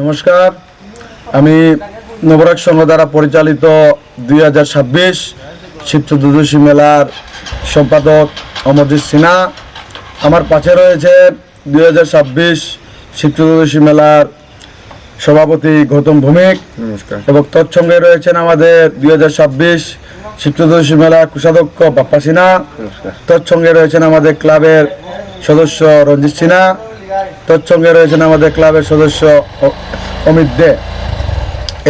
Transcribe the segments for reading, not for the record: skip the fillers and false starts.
নমস্কার, আমি নবরাগ সংঘ দ্বারা পরিচালিত 2026 শিব চতুর্দশী মেলার সম্পাদক অমরজিৎ সিনহা। আমার পাশে রয়েছে 2026 শিব চতুর্দশী মেলার সভাপতি গৌতম ভৌমিক। নমস্কার। এবং তৎসঙ্গে রয়েছেন আমাদের 2026 শিব চতুর্দশী মেলা কোষাধ্যক্ষ বাপ্পা সিনহা। তৎসঙ্গে রয়েছেন আমাদের ক্লাবের সদস্য রঞ্জিত সিনহা। তৎসঙ্গে রয়েছেন আমাদের ক্লাবের সদস্য অমিত দে।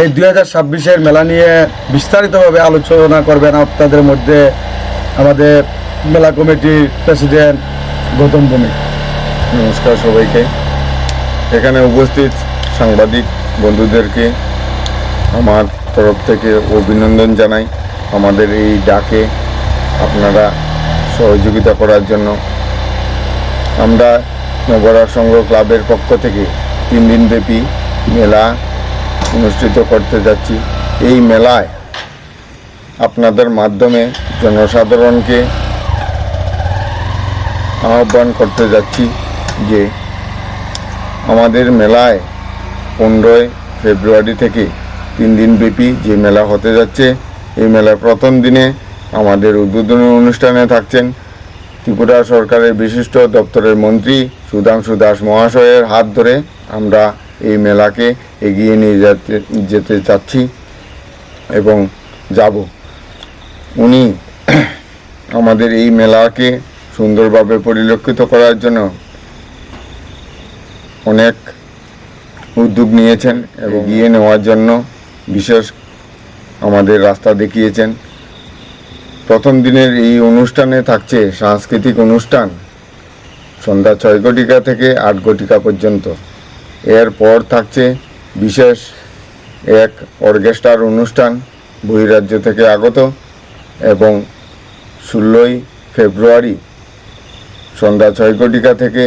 এই 2026-এর মেলা নিয়ে বিস্তারিতভাবে আলোচনা করবেন আপনাদের মধ্যে আমাদের মেলা কমিটির প্রেসিডেন্ট গৌতম ভৌমিক। নমস্কার সবাইকে। এখানে উপস্থিত সাংবাদিক বন্ধুদেরকে আমার তরফ থেকে অভিনন্দন জানাই। আমাদের এই ডাকে আপনারা সহযোগিতা করার জন্য আমরা নবরাগ সংঘ ক্লাবের পক্ষ থেকে 3 দিনব্যাপী মেলা অনুষ্ঠিত করতে যাচ্ছি। এই মেলায় আপনাদের মাধ্যমে জনসাধারণকে আহ্বান করতে যাচ্ছি যে আমাদের মেলায় 15 ফেব্রুয়ারি থেকে 3 দিনব্যাপী যে মেলা হতে যাচ্ছে, এই মেলার প্রথম দিনে আমাদের উদ্বোধনী অনুষ্ঠানে থাকছেন ত্রিপুরা সরকারের বিশিষ্ট দপ্তরের মন্ত্রী সুধাংশু দাস মহাশয়ের হাত ধরে আমরা এই মেলাকে এগিয়ে নিয়ে যেতে চাচ্ছি এবং যাব। উনি আমাদের এই মেলাকে সুন্দরভাবে পরিলক্ষিত করার জন্য অনেক উদ্যোগ নিয়েছেন এবং এগিয়ে নেওয়ার জন্য বিশেষ আমাদের রাস্তা দেখিয়েছেন। প্রথম দিনের এই অনুষ্ঠানে থাকছে সাংস্কৃতিক অনুষ্ঠান সন্ধ্যা 6 ঘটিকা থেকে 8 ঘটিকা পর্যন্ত। এরপর থাকছে বিশেষ এক অর্কেস্ট্রার অনুষ্ঠান বহিরাজ্য থেকে আগত, এবং 16 ফেব্রুয়ারি সন্ধ্যা 6 ঘটিকা থেকে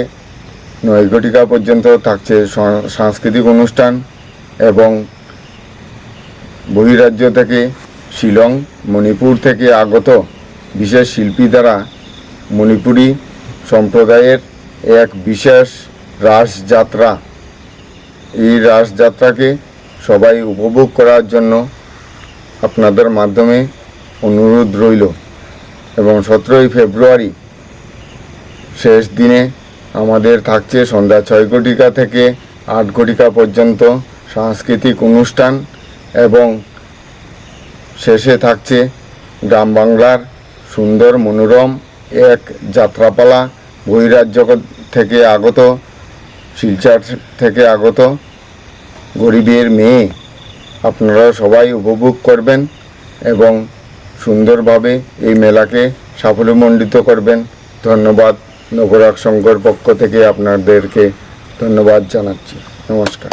9 ঘটিকা পর্যন্ত থাকছে সাংস্কৃতিক অনুষ্ঠান, এবং বহিরাজ্য থেকে শিলং, মণিপুর থেকে আগত বিশেষ শিল্পী দ্বারা মণিপুরী সম্প্রদায়ের এক বিশেষ রাসযাত্রা। এই রাসযাত্রাকে সবাই উপভোগ করার জন্য আপনাদের মাধ্যমে অনুরোধ রইল। এবং 17 ফেব্রুয়ারি শেষ দিনে আমাদের থাকছে সন্ধ্যা 6 ঘটিকা থেকে 8 ঘটিকা পর্যন্ত সাংস্কৃতিক অনুষ্ঠান, এবং শেষে থাকছে গ্রাম বাংলার সুন্দর মনোরম এক যাত্রাপালা বহিরাজ্য থেকে আগত, শিলচর থেকে আগত গরিবের মেয়ে। আপনারা সবাই উপভোগ করবেন এবং সুন্দরভাবে এই মেলাকে সাফল্যমণ্ডিত করবেন। ধন্যবাদ। নবরাগ সংঘের পক্ষ থেকে আপনাদেরকে ধন্যবাদ জানাচ্ছি। নমস্কার।